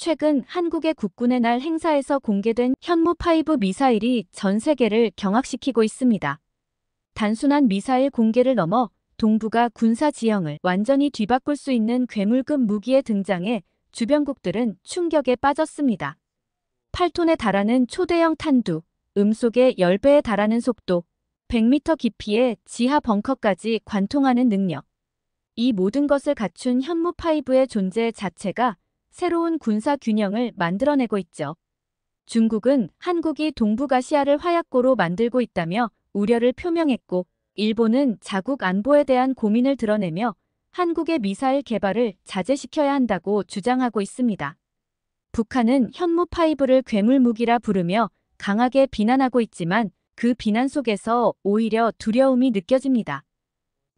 최근 한국의 국군의 날 행사에서 공개된 현무5 미사일이 전 세계를 경악시키고 있습니다. 단순한 미사일 공개를 넘어 동북아 군사 지형을 완전히 뒤바꿀 수 있는 괴물급 무기의 등장에 주변국들은 충격에 빠졌습니다. 8톤에 달하는 초대형 탄두, 음속의 10배에 달하는 속도, 100m 깊이의 지하 벙커까지 관통하는 능력. 이 모든 것을 갖춘 현무5의 존재 자체가 새로운 군사 균형을 만들어내고 있죠. 중국은 한국이 동북아시아를 화약고로 만들고 있다며 우려를 표명했고, 일본은 자국 안보에 대한 고민을 드러내며 한국의 미사일 개발을 자제시켜야 한다고 주장하고 있습니다. 북한은 현무5를 괴물무기라 부르며 강하게 비난하고 있지만 그 비난 속에서 오히려 두려움이 느껴집니다.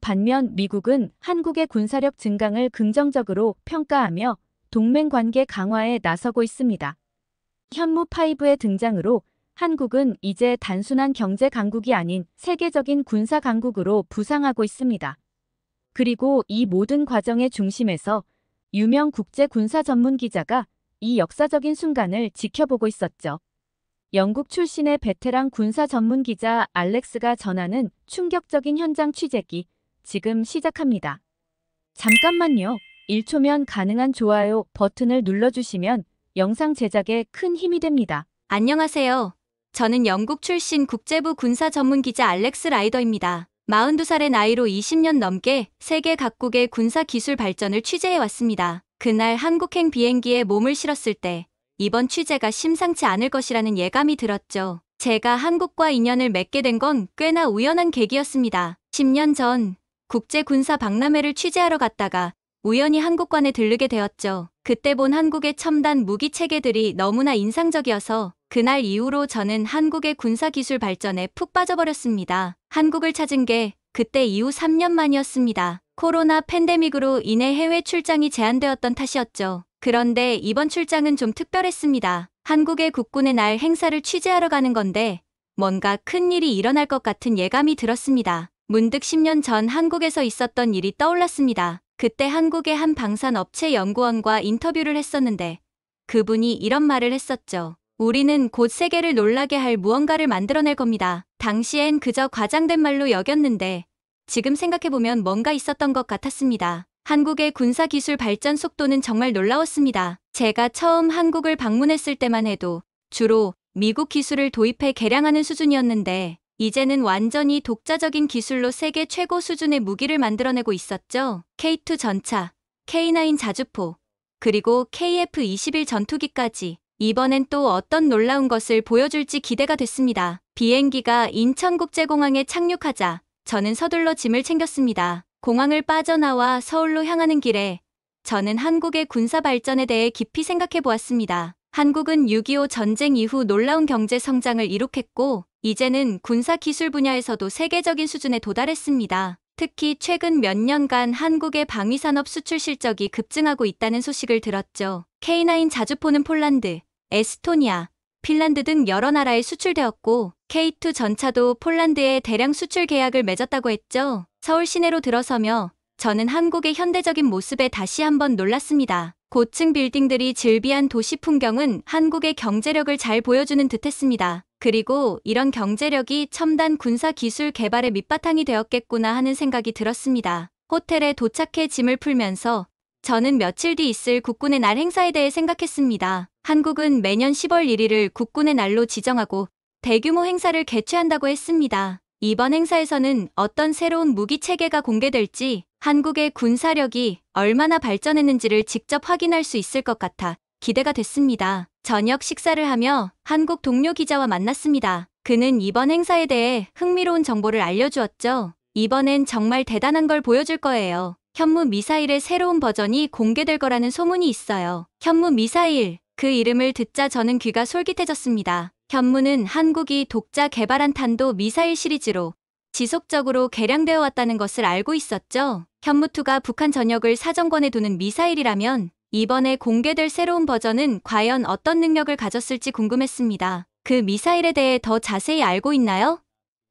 반면 미국은 한국의 군사력 증강을 긍정적으로 평가하며 동맹관계 강화에 나서고 있습니다. 현무5의 등장으로 한국은 이제 단순한 경제 강국이 아닌 세계적인 군사 강국으로 부상하고 있습니다. 그리고 이 모든 과정의 중심에서 유명 국제 군사 전문 기자가 이 역사적인 순간을 지켜보고 있었죠. 영국 출신의 베테랑 군사 전문 기자 알렉스가 전하는 충격적인 현장 취재기, 지금 시작합니다. 잠깐만요. 1초면 가능한 좋아요 버튼을 눌러주시면 영상 제작에 큰 힘이 됩니다. 안녕하세요. 저는 영국 출신 국제부 군사 전문 기자 알렉스 라이더입니다. 42살의 나이로 20년 넘게 세계 각국의 군사 기술 발전을 취재해 왔습니다. 그날 한국행 비행기에 몸을 실었을 때 이번 취재가 심상치 않을 것이라는 예감이 들었죠. 제가 한국과 인연을 맺게 된 건 꽤나 우연한 계기였습니다. 10년 전 국제 군사 박람회를 취재하러 갔다가 우연히 한국관에 들르게 되었죠. 그때 본 한국의 첨단 무기 체계들이 너무나 인상적이어서 그날 이후로 저는 한국의 군사기술 발전에 푹 빠져버렸습니다. 한국을 찾은 게 그때 이후 3년 만이었습니다. 코로나 팬데믹으로 인해 해외 출장이 제한되었던 탓이었죠. 그런데 이번 출장은 좀 특별했습니다. 한국의 국군의 날 행사를 취재하러 가는 건데 뭔가 큰일이 일어날 것 같은 예감이 들었습니다. 문득 10년 전 한국에서 있었던 일이 떠올랐습니다. 그때 한국의 한 방산업체 연구원과 인터뷰를 했었는데 그분이 이런 말을 했었죠. 우리는 곧 세계를 놀라게 할 무언가를 만들어낼 겁니다. 당시엔 그저 과장된 말로 여겼는데 지금 생각해보면 뭔가 있었던 것 같았습니다. 한국의 군사기술 발전 속도는 정말 놀라웠습니다. 제가 처음 한국을 방문했을 때만 해도 주로 미국 기술을 도입해 개량하는 수준이었는데 이제는 완전히 독자적인 기술로 세계 최고 수준의 무기를 만들어내고 있었죠. K2 전차, K9 자주포, 그리고 KF-21 전투기까지. 이번엔 또 어떤 놀라운 것을 보여줄지 기대가 됐습니다. 비행기가 인천국제공항에 착륙하자 저는 서둘러 짐을 챙겼습니다. 공항을 빠져나와 서울로 향하는 길에 저는 한국의 군사 발전에 대해 깊이 생각해 보았습니다. 한국은 6.25 전쟁 이후 놀라운 경제 성장을 이룩했고 이제는 군사 기술 분야에서도 세계적인 수준에 도달했습니다. 특히 최근 몇 년간 한국의 방위산업 수출 실적이 급증하고 있다는 소식을 들었죠. K9 자주포는 폴란드, 에스토니아, 핀란드 등 여러 나라에 수출되었고 K2 전차도 폴란드에 대량 수출 계약을 맺었다고 했죠. 서울 시내로 들어서며 저는 한국의 현대적인 모습에 다시 한번 놀랐습니다. 고층 빌딩들이 즐비한 도시 풍경은 한국의 경제력을 잘 보여주는 듯했습니다. 그리고 이런 경제력이 첨단 군사 기술 개발의 밑바탕이 되었겠구나 하는 생각이 들었습니다. 호텔에 도착해 짐을 풀면서 저는 며칠 뒤 있을 국군의 날 행사에 대해 생각했습니다. 한국은 매년 10월 1일을 국군의 날로 지정하고 대규모 행사를 개최한다고 했습니다. 이번 행사에서는 어떤 새로운 무기 체계가 공개될지 한국의 군사력이 얼마나 발전했는지를 직접 확인할 수 있을 것 같아 기대가 됐습니다. 저녁 식사를 하며 한국 동료 기자와 만났습니다. 그는 이번 행사에 대해 흥미로운 정보를 알려주었죠. 이번엔 정말 대단한 걸 보여줄 거예요. 현무 미사일의 새로운 버전이 공개될 거라는 소문이 있어요. 현무 미사일, 그 이름을 듣자 저는 귀가 솔깃해졌습니다. 현무는 한국이 독자 개발한 탄도 미사일 시리즈로 지속적으로 개량되어 왔다는 것을 알고 있었죠. 현무2가 북한 전역을 사정권에 두는 미사일이라면 이번에 공개될 새로운 버전은 과연 어떤 능력을 가졌을지 궁금했습니다. 그 미사일에 대해 더 자세히 알고 있나요?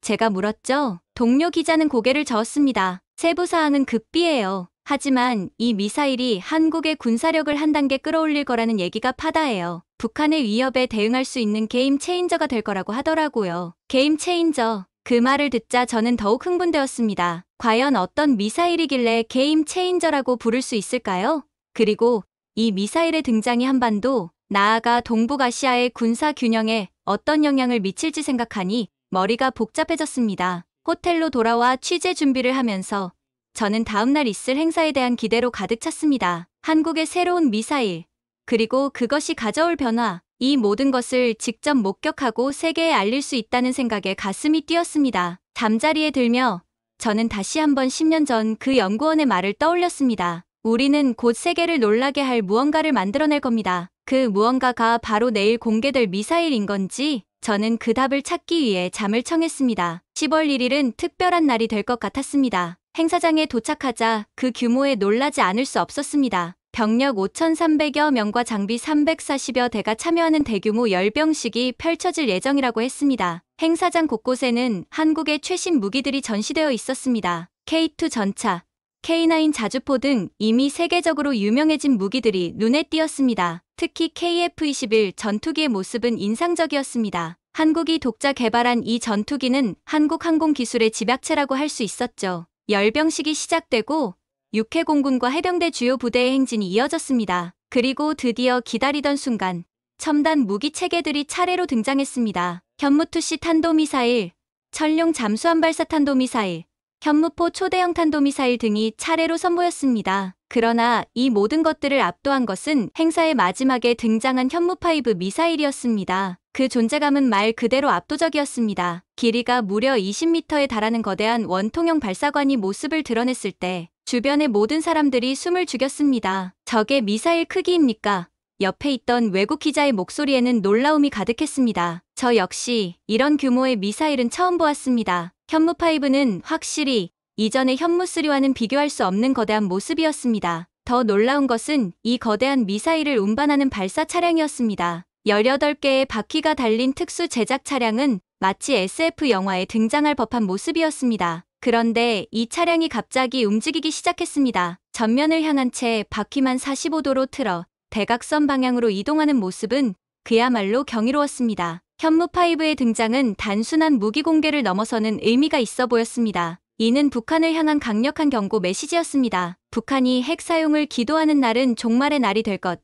제가 물었죠. 동료 기자는 고개를 저었습니다. 세부 사항은 극비예요. 하지만 이 미사일이 한국의 군사력을 한 단계 끌어올릴 거라는 얘기가 파다해요. 북한의 위협에 대응할 수 있는 게임 체인저가 될 거라고 하더라고요. 게임 체인저. 그 말을 듣자 저는 더욱 흥분되었습니다. 과연 어떤 미사일이길래 게임 체인저라고 부를 수 있을까요? 그리고 이 미사일의 등장이 한반도, 나아가 동북아시아의 군사 균형에 어떤 영향을 미칠지 생각하니 머리가 복잡해졌습니다. 호텔로 돌아와 취재 준비를 하면서 저는 다음날 있을 행사에 대한 기대로 가득 찼습니다. 한국의 새로운 미사일, 그리고 그것이 가져올 변화, 이 모든 것을 직접 목격하고 세계에 알릴 수 있다는 생각에 가슴이 뛰었습니다. 잠자리에 들며 저는 다시 한번 10년 전 그 연구원의 말을 떠올렸습니다. 우리는 곧 세계를 놀라게 할 무언가를 만들어낼 겁니다. 그 무언가가 바로 내일 공개될 미사일인 건지 저는 그 답을 찾기 위해 잠을 청했습니다. 10월 1일은 특별한 날이 될 것 같았습니다. 행사장에 도착하자 그 규모에 놀라지 않을 수 없었습니다. 병력 5,300여 명과 장비 340여 대가 참여하는 대규모 열병식이 펼쳐질 예정이라고 했습니다. 행사장 곳곳에는 한국의 최신 무기들이 전시되어 있었습니다. K2 전차, K9 자주포 등 이미 세계적으로 유명해진 무기들이 눈에 띄었습니다. 특히 KF-21 전투기의 모습은 인상적이었습니다. 한국이 독자 개발한 이 전투기는 한국 항공기술의 집약체라고 할 수 있었죠. 열병식이 시작되고 육해공군과 해병대 주요 부대의 행진이 이어졌습니다. 그리고 드디어 기다리던 순간 첨단 무기 체계들이 차례로 등장했습니다. 현무2C 탄도미사일, 천룡 잠수함 발사 탄도미사일, 현무포 초대형 탄도미사일 등이 차례로 선보였습니다. 그러나 이 모든 것들을 압도한 것은 행사의 마지막에 등장한 현무5 미사일이었습니다. 그 존재감은 말 그대로 압도적이었습니다. 길이가 무려 20m에 달하는 거대한 원통형 발사관이 모습을 드러냈을 때 주변의 모든 사람들이 숨을 죽였습니다. 저게 미사일 크기입니까? 옆에 있던 외국 기자의 목소리에는 놀라움이 가득했습니다. 저 역시 이런 규모의 미사일은 처음 보았습니다. 현무5는 확실히 이전의 현무3와는 비교할 수 없는 거대한 모습이었습니다. 더 놀라운 것은 이 거대한 미사일을 운반하는 발사 차량이었습니다. 18개의 바퀴가 달린 특수 제작 차량은 마치 SF 영화에 등장할 법한 모습이었습니다. 그런데 이 차량이 갑자기 움직이기 시작했습니다. 전면을 향한 채 바퀴만 45도로 틀어 대각선 방향으로 이동하는 모습은 그야말로 경이로웠습니다. 현무5의 등장은 단순한 무기 공개를 넘어서는 의미가 있어 보였습니다. 이는 북한을 향한 강력한 경고 메시지였습니다. 북한이 핵 사용을 기도하는 날은 종말의 날이 될 것.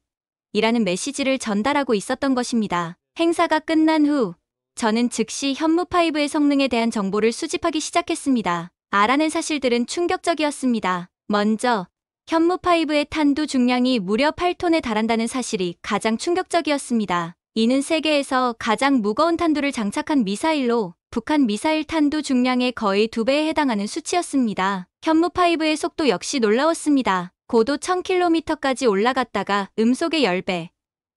이라는 메시지를 전달하고 있었던 것입니다. 행사가 끝난 후 저는 즉시 현무5의 성능에 대한 정보를 수집하기 시작했습니다. 알아낸 사실들은 충격적이었습니다. 먼저 현무5의 탄두 중량이 무려 8톤에 달한다는 사실이 가장 충격적이었습니다. 이는 세계에서 가장 무거운 탄두를 장착한 미사일로 북한 미사일 탄두 중량의 거의 2배에 해당하는 수치였습니다. 현무5의 속도 역시 놀라웠습니다. 고도 1000km까지 올라갔다가 음속의 10배,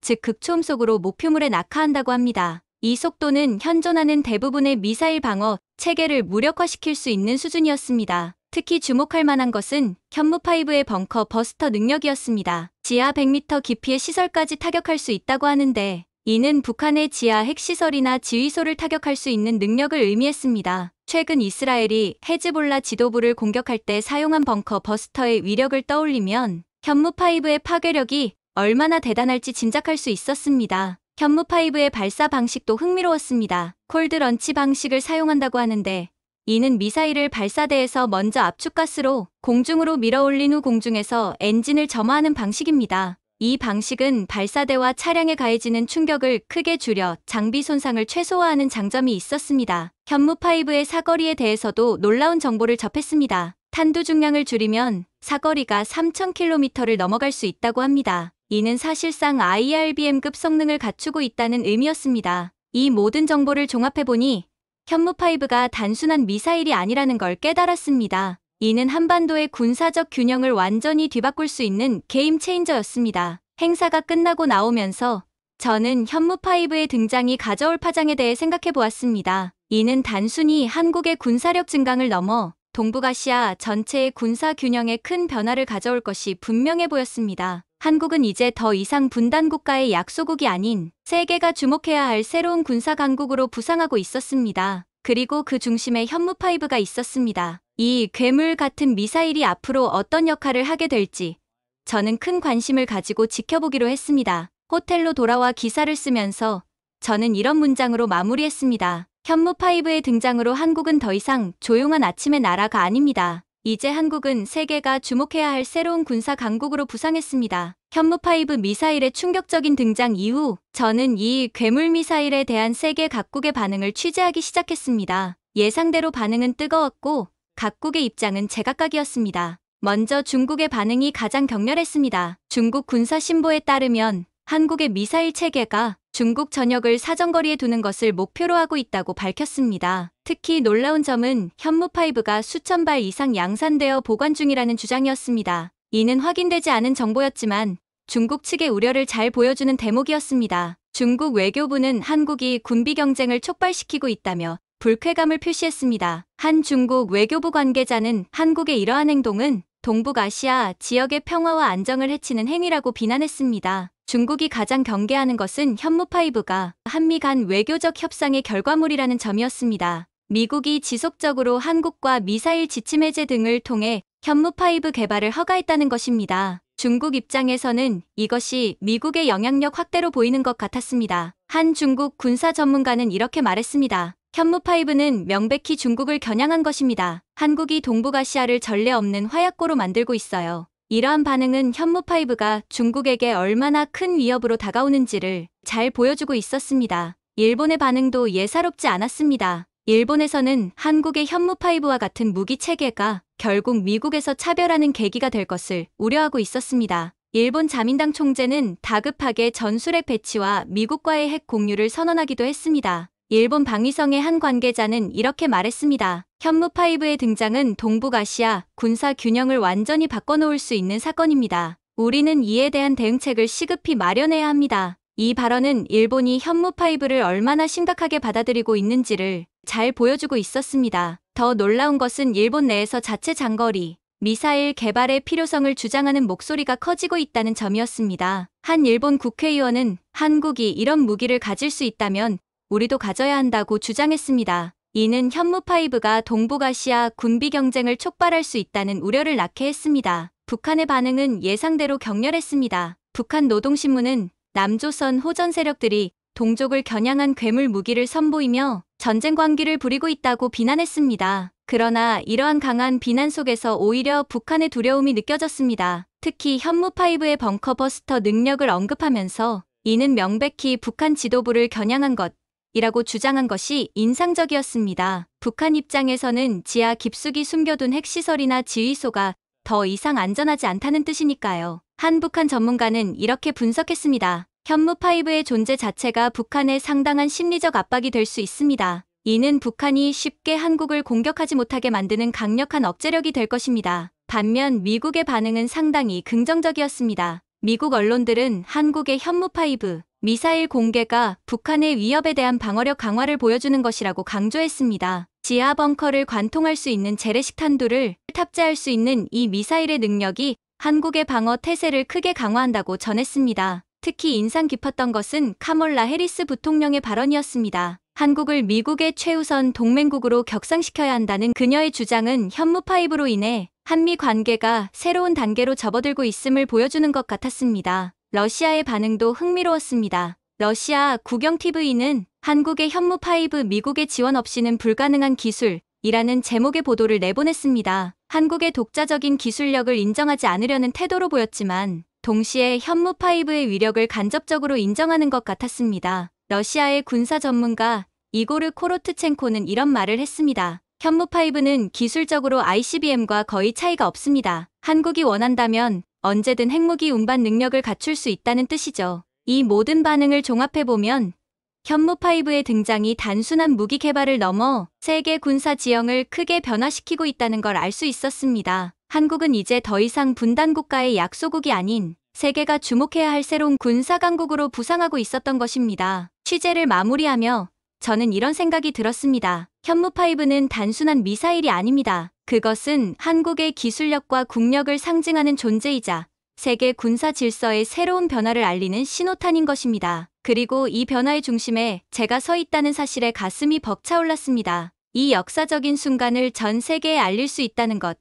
즉 극초음속으로 목표물에 낙하한다고 합니다. 이 속도는 현존하는 대부분의 미사일 방어 체계를 무력화시킬 수 있는 수준이었습니다. 특히 주목할 만한 것은 현무5의 벙커 버스터 능력이었습니다. 지하 100m 깊이의 시설까지 타격할 수 있다고 하는데 이는 북한의 지하 핵시설이나 지휘소를 타격할 수 있는 능력을 의미했습니다. 최근 이스라엘이 헤즈볼라 지도부를 공격할 때 사용한 벙커 버스터의 위력을 떠올리면 현무5의 파괴력이 얼마나 대단할지 짐작할 수 있었습니다. 현무5의 발사 방식도 흥미로웠습니다. 콜드 런치 방식을 사용한다고 하는데 이는 미사일을 발사대에서 먼저 압축가스로 공중으로 밀어올린 후 공중에서 엔진을 점화하는 방식입니다. 이 방식은 발사대와 차량에 가해지는 충격을 크게 줄여 장비 손상을 최소화하는 장점이 있었습니다. 현무5의 사거리에 대해서도 놀라운 정보를 접했습니다. 탄두 중량을 줄이면 사거리가 3000km를 넘어갈 수 있다고 합니다. 이는 사실상 IRBM급 성능을 갖추고 있다는 의미였습니다. 이 모든 정보를 종합해보니 현무5가 단순한 미사일이 아니라는 걸 깨달았습니다. 이는 한반도의 군사적 균형을 완전히 뒤바꿀 수 있는 게임 체인저였습니다. 행사가 끝나고 나오면서 저는 현무5의 등장이 가져올 파장에 대해 생각해 보았습니다. 이는 단순히 한국의 군사력 증강을 넘어 동북아시아 전체의 군사 균형에 큰 변화를 가져올 것이 분명해 보였습니다. 한국은 이제 더 이상 분단 국가의 약소국이 아닌 세계가 주목해야 할 새로운 군사 강국으로 부상하고 있었습니다. 그리고 그 중심에 현무5가 있었습니다. 이 괴물 같은 미사일이 앞으로 어떤 역할을 하게 될지 저는 큰 관심을 가지고 지켜보기로 했습니다. 호텔로 돌아와 기사를 쓰면서 저는 이런 문장으로 마무리했습니다. 현무5의 등장으로 한국은 더 이상 조용한 아침의 나라가 아닙니다. 이제 한국은 세계가 주목해야 할 새로운 군사 강국으로 부상했습니다. 현무5 미사일의 충격적인 등장 이후 저는 이 괴물 미사일에 대한 세계 각국의 반응을 취재하기 시작했습니다. 예상대로 반응은 뜨거웠고 각국의 입장은 제각각이었습니다. 먼저 중국의 반응이 가장 격렬했습니다. 중국 군사신보에 따르면 한국의 미사일 체계가 중국 전역을 사정거리에 두는 것을 목표로 하고 있다고 밝혔습니다. 특히 놀라운 점은 현무5가 수천 발 이상 양산되어 보관 중이라는 주장이었습니다. 이는 확인되지 않은 정보였지만 중국 측의 우려를 잘 보여주는 대목이었습니다. 중국 외교부는 한국이 군비 경쟁을 촉발시키고 있다며 불쾌감을 표시했습니다. 한 중국 외교부 관계자는 한국의 이러한 행동은 동북아시아 지역의 평화와 안정을 해치는 행위라고 비난했습니다. 중국이 가장 경계하는 것은 현무5가 한미 간 외교적 협상의 결과물이라는 점이었습니다. 미국이 지속적으로 한국과 미사일 지침 해제 등을 통해 현무5 개발을 허가했다는 것입니다. 중국 입장에서는 이것이 미국의 영향력 확대로 보이는 것 같았습니다. 한 중국 군사 전문가는 이렇게 말했습니다. 현무5는 명백히 중국을 겨냥한 것입니다. 한국이 동북아시아를 전례 없는 화약고로 만들고 있어요. 이러한 반응은 현무5가 중국에게 얼마나 큰 위협으로 다가오는지를 잘 보여주고 있었습니다. 일본의 반응도 예사롭지 않았습니다. 일본에서는 한국의 현무5와 같은 무기 체계가 결국 미국에서 차별하는 계기가 될 것을 우려하고 있었습니다. 일본 자민당 총재는 다급하게 전술핵 배치와 미국과의 핵 공유를 선언하기도 했습니다. 일본 방위성의 한 관계자는 이렇게 말했습니다. 현무5의 등장은 동북아시아 군사 균형을 완전히 바꿔놓을 수 있는 사건입니다. 우리는 이에 대한 대응책을 시급히 마련해야 합니다. 이 발언은 일본이 현무5를 얼마나 심각하게 받아들이고 있는지를 잘 보여주고 있었습니다. 더 놀라운 것은 일본 내에서 자체 장거리 미사일 개발의 필요성을 주장하는 목소리가 커지고 있다는 점이었습니다. 한 일본 국회의원은 한국이 이런 무기를 가질 수 있다면 우리도 가져야 한다고 주장했습니다. 이는 현무5가 동북아시아 군비 경쟁을 촉발할 수 있다는 우려를 낳게 했습니다. 북한의 반응은 예상대로 격렬했습니다. 북한 노동신문은 남조선 호전 세력들이 동족을 겨냥한 괴물 무기를 선보이며 전쟁 광기를 부리고 있다고 비난했습니다. 그러나 이러한 강한 비난 속에서 오히려 북한의 두려움이 느껴졌습니다. 특히 현무5의 벙커버스터 능력을 언급하면서 이는 명백히 북한 지도부를 겨냥한 것이라고 주장한 것이 인상적이었습니다. 북한 입장에서는 지하 깊숙이 숨겨둔 핵시설이나 지휘소가 더 이상 안전하지 않다는 뜻이니까요. 한 북한 전문가는 이렇게 분석했습니다. 현무5의 존재 자체가 북한에 상당한 심리적 압박이 될 수 있습니다. 이는 북한이 쉽게 한국을 공격하지 못하게 만드는 강력한 억제력이 될 것입니다. 반면 미국의 반응은 상당히 긍정적이었습니다. 미국 언론들은 한국의 현무5 미사일 공개가 북한의 위협에 대한 방어력 강화를 보여주는 것이라고 강조했습니다. 지하 벙커를 관통할 수 있는 재래식 탄두를 탑재할 수 있는 이 미사일의 능력이 한국의 방어 태세를 크게 강화한다고 전했습니다. 특히 인상 깊었던 것은 카몰라 해리스 부통령의 발언이었습니다. 한국을 미국의 최우선 동맹국으로 격상시켜야 한다는 그녀의 주장은 현무5로 인해 한미 관계가 새로운 단계로 접어들고 있음을 보여주는 것 같았습니다. 러시아의 반응도 흥미로웠습니다. 러시아 국영TV는 한국의 현무5 미국의 지원 없이는 불가능한 기술이라는 제목의 보도를 내보냈습니다. 한국의 독자적인 기술력을 인정하지 않으려는 태도로 보였지만 동시에 현무5의 위력을 간접적으로 인정하는 것 같았습니다. 러시아의 군사 전문가 이고르 코로트첸코는 이런 말을 했습니다. 현무5는 기술적으로 ICBM과 거의 차이가 없습니다. 한국이 원한다면 언제든 핵무기 운반 능력을 갖출 수 있다는 뜻이죠. 이 모든 반응을 종합해보면 현무5의 등장이 단순한 무기 개발을 넘어 세계 군사 지형을 크게 변화시키고 있다는 걸 알 수 있었습니다. 한국은 이제 더 이상 분단 국가의 약소국이 아닌 세계가 주목해야 할 새로운 군사 강국으로 부상하고 있었던 것입니다. 취재를 마무리하며 저는 이런 생각이 들었습니다. 현무5는 단순한 미사일이 아닙니다. 그것은 한국의 기술력과 국력을 상징하는 존재이자 세계 군사 질서의 새로운 변화를 알리는 신호탄인 것입니다. 그리고 이 변화의 중심에 제가 서 있다는 사실에 가슴이 벅차올랐습니다. 이 역사적인 순간을 전 세계에 알릴 수 있다는 것.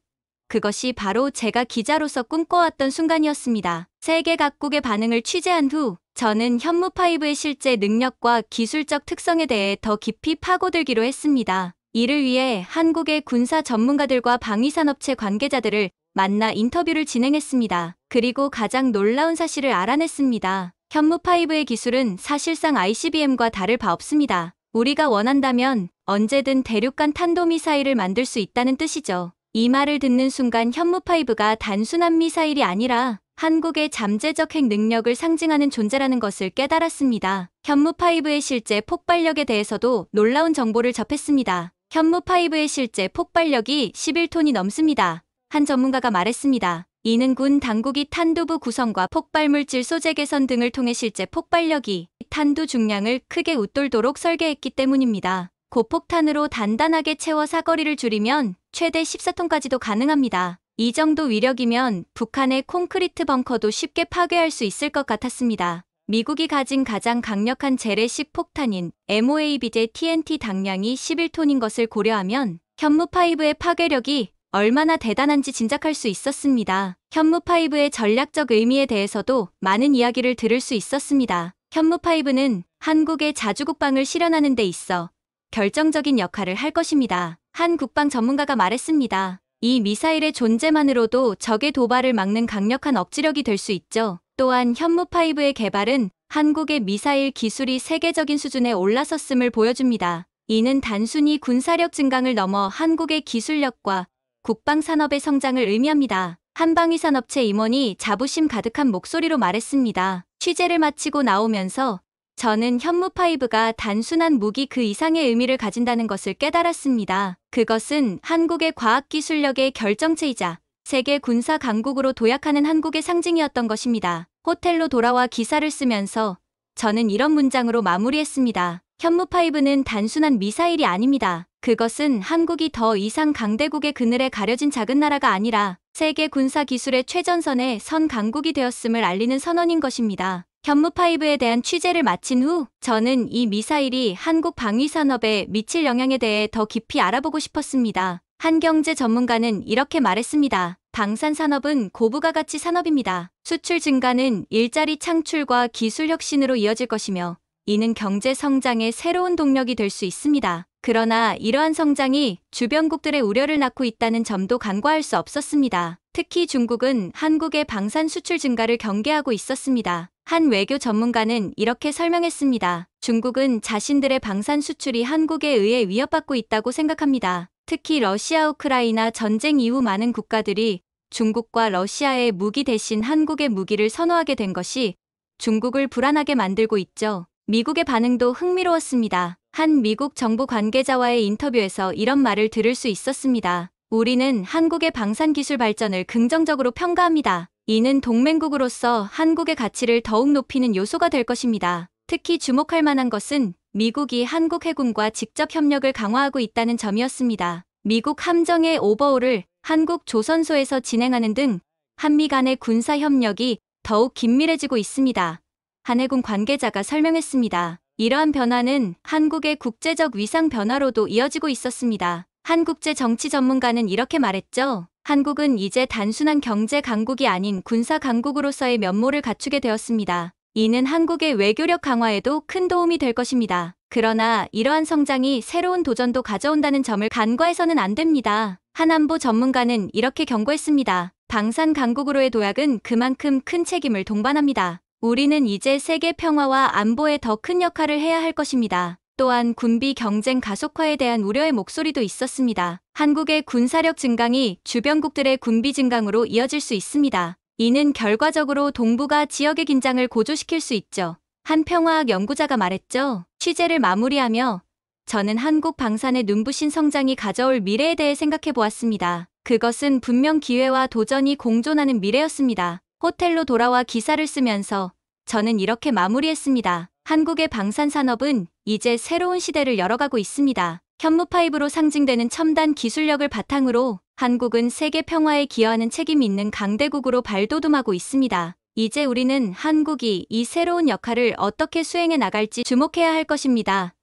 그것이 바로 제가 기자로서 꿈꿔왔던 순간이었습니다. 세계 각국의 반응을 취재한 후 저는 현무5의 실제 능력과 기술적 특성에 대해 더 깊이 파고들기로 했습니다. 이를 위해 한국의 군사 전문가들과 방위산업체 관계자들을 만나 인터뷰를 진행했습니다. 그리고 가장 놀라운 사실을 알아냈습니다. 현무5의 기술은 사실상 ICBM과 다를 바 없습니다. 우리가 원한다면 언제든 대륙간 탄도미사일을 만들 수 있다는 뜻이죠. 이 말을 듣는 순간 현무5가 단순한 미사일이 아니라 한국의 잠재적 핵 능력을 상징하는 존재라는 것을 깨달았습니다. 현무5의 실제 폭발력에 대해서도 놀라운 정보를 접했습니다. 현무5의 실제 폭발력이 11톤이 넘습니다. 한 전문가가 말했습니다. 이는 군 당국이 탄두부 구성과 폭발물질 소재 개선 등을 통해 실제 폭발력이 탄두 중량을 크게 웃돌도록 설계했기 때문입니다. 고폭탄으로 단단하게 채워 사거리를 줄이면 최대 14톤까지도 가능합니다. 이 정도 위력이면 북한의 콘크리트 벙커도 쉽게 파괴할 수 있을 것 같았습니다. 미국이 가진 가장 강력한 재래식 폭탄인 MOAB제 TNT 당량이 11톤인 것을 고려하면 현무5의 파괴력이 얼마나 대단한지 짐작할 수 있었습니다. 현무5의 전략적 의미에 대해서도 많은 이야기를 들을 수 있었습니다. 현무5는 한국의 자주국방을 실현하는 데 있어 결정적인 역할을 할 것입니다. 한 국방 전문가가 말했습니다. 이 미사일의 존재만으로도 적의 도발을 막는 강력한 억지력이 될 수 있죠. 또한 현무5의 개발은 한국의 미사일 기술이 세계적인 수준에 올라섰음을 보여줍니다. 이는 단순히 군사력 증강을 넘어 한국의 기술력과 국방산업의 성장을 의미합니다. 한방위산업체 임원이 자부심 가득한 목소리로 말했습니다. 취재를 마치고 나오면서 저는 현무5가 단순한 무기 그 이상의 의미를 가진다는 것을 깨달았습니다. 그것은 한국의 과학기술력의 결정체이자 세계 군사 강국으로 도약하는 한국의 상징이었던 것입니다. 호텔로 돌아와 기사를 쓰면서 저는 이런 문장으로 마무리했습니다. 현무5는 단순한 미사일이 아닙니다. 그것은 한국이 더 이상 강대국의 그늘에 가려진 작은 나라가 아니라 세계 군사 기술의 최전선에 선 강국이 되었음을 알리는 선언인 것입니다. 현무5에 대한 취재를 마친 후 저는 이 미사일이 한국 방위산업에 미칠 영향에 대해 더 깊이 알아보고 싶었습니다. 한 경제 전문가는 이렇게 말했습니다. 방산산업은 고부가 가치 산업입니다. 수출 증가는 일자리 창출과 기술 혁신으로 이어질 것이며 이는 경제 성장의 새로운 동력이 될 수 있습니다. 그러나 이러한 성장이 주변국들의 우려를 낳고 있다는 점도 간과할 수 없었습니다. 특히 중국은 한국의 방산 수출 증가를 경계하고 있었습니다. 한 외교 전문가는 이렇게 설명했습니다. 중국은 자신들의 방산 수출이 한국에 의해 위협받고 있다고 생각합니다. 특히 러시아 우크라이나 전쟁 이후 많은 국가들이 중국과 러시아의 무기 대신 한국의 무기를 선호하게 된 것이 중국을 불안하게 만들고 있죠. 미국의 반응도 흥미로웠습니다. 한 미국 정부 관계자와의 인터뷰에서 이런 말을 들을 수 있었습니다. 우리는 한국의 방산 기술 발전을 긍정적으로 평가합니다. 이는 동맹국으로서 한국의 가치를 더욱 높이는 요소가 될 것입니다. 특히 주목할 만한 것은 미국이 한국 해군과 직접 협력을 강화하고 있다는 점이었습니다. 미국 함정의 오버홀을 한국 조선소에서 진행하는 등 한미 간의 군사 협력이 더욱 긴밀해지고 있습니다. 한 해군 관계자가 설명했습니다. 이러한 변화는 한국의 국제적 위상 변화로도 이어지고 있었습니다. 한 국제 정치 전문가는 이렇게 말했죠. 한국은 이제 단순한 경제 강국이 아닌 군사 강국으로서의 면모를 갖추게 되었습니다. 이는 한국의 외교력 강화에도 큰 도움이 될 것입니다. 그러나 이러한 성장이 새로운 도전도 가져온다는 점을 간과해서는 안 됩니다. 한 안보 전문가는 이렇게 경고했습니다. 방산 강국으로의 도약은 그만큼 큰 책임을 동반합니다. 우리는 이제 세계 평화와 안보에 더 큰 역할을 해야 할 것입니다. 또한 군비 경쟁 가속화에 대한 우려의 목소리도 있었습니다. 한국의 군사력 증강이 주변국들의 군비 증강으로 이어질 수 있습니다. 이는 결과적으로 동북아 지역의 긴장을 고조시킬 수 있죠. 한 평화학 연구자가 말했죠. 취재를 마무리하며 저는 한국 방산의 눈부신 성장이 가져올 미래에 대해 생각해 보았습니다. 그것은 분명 기회와 도전이 공존하는 미래였습니다. 호텔로 돌아와 기사를 쓰면서 저는 이렇게 마무리했습니다. 한국의 방산 산업은 이제 새로운 시대를 열어가고 있습니다. 현무5로 상징되는 첨단 기술력을 바탕으로 한국은 세계 평화에 기여하는 책임 있는 강대국으로 발돋움하고 있습니다. 이제 우리는 한국이 이 새로운 역할을 어떻게 수행해 나갈지 주목해야 할 것입니다.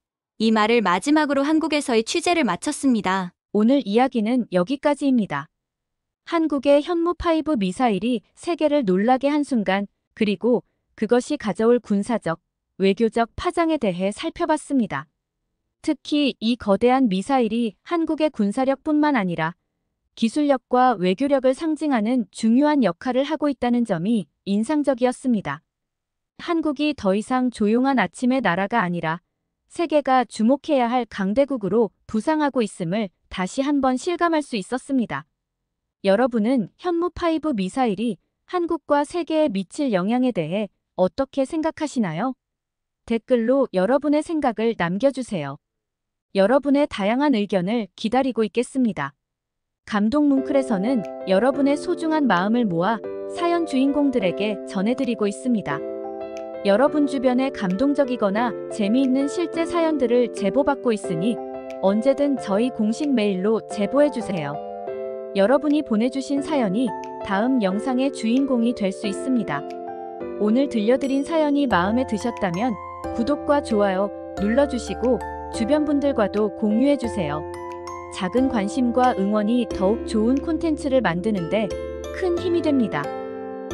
이 말을 마지막으로 한국에서의 취재를 마쳤습니다. 오늘 이야기는 여기까지입니다. 한국의 현무5 미사일이 세계를 놀라게 한 순간, 그리고 그것이 가져올 군사적, 외교적 파장에 대해 살펴봤습니다. 특히 이 거대한 미사일이 한국의 군사력뿐만 아니라 기술력과 외교력을 상징하는 중요한 역할을 하고 있다는 점이 인상적이었습니다. 한국이 더 이상 조용한 아침의 나라가 아니라 세계가 주목해야 할 강대국으로 부상하고 있음을 다시 한번 실감할 수 있었습니다. 여러분은 현무5 미사일이 한국과 세계에 미칠 영향에 대해 어떻게 생각하시나요? 댓글로 여러분의 생각을 남겨주세요. 여러분의 다양한 의견을 기다리고 있겠습니다. 감동 뭉클에서는 여러분의 소중한 마음을 모아 사연 주인공들에게 전해드리고 있습니다. 여러분 주변에 감동적이거나 재미있는 실제 사연들을 제보받고 있으니 언제든 저희 공식 메일로 제보해주세요. 여러분이 보내주신 사연이 다음 영상의 주인공이 될 수 있습니다. 오늘 들려드린 사연이 마음에 드셨다면 구독과 좋아요 눌러주시고 주변 분들과도 공유해주세요. 작은 관심과 응원이 더욱 좋은 콘텐츠를 만드는데 큰 힘이 됩니다.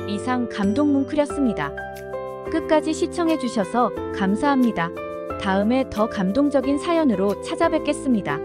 이상 감동 뭉클이었습니다. 끝까지 시청해주셔서 감사합니다. 다음에 더 감동적인 사연으로 찾아뵙겠습니다.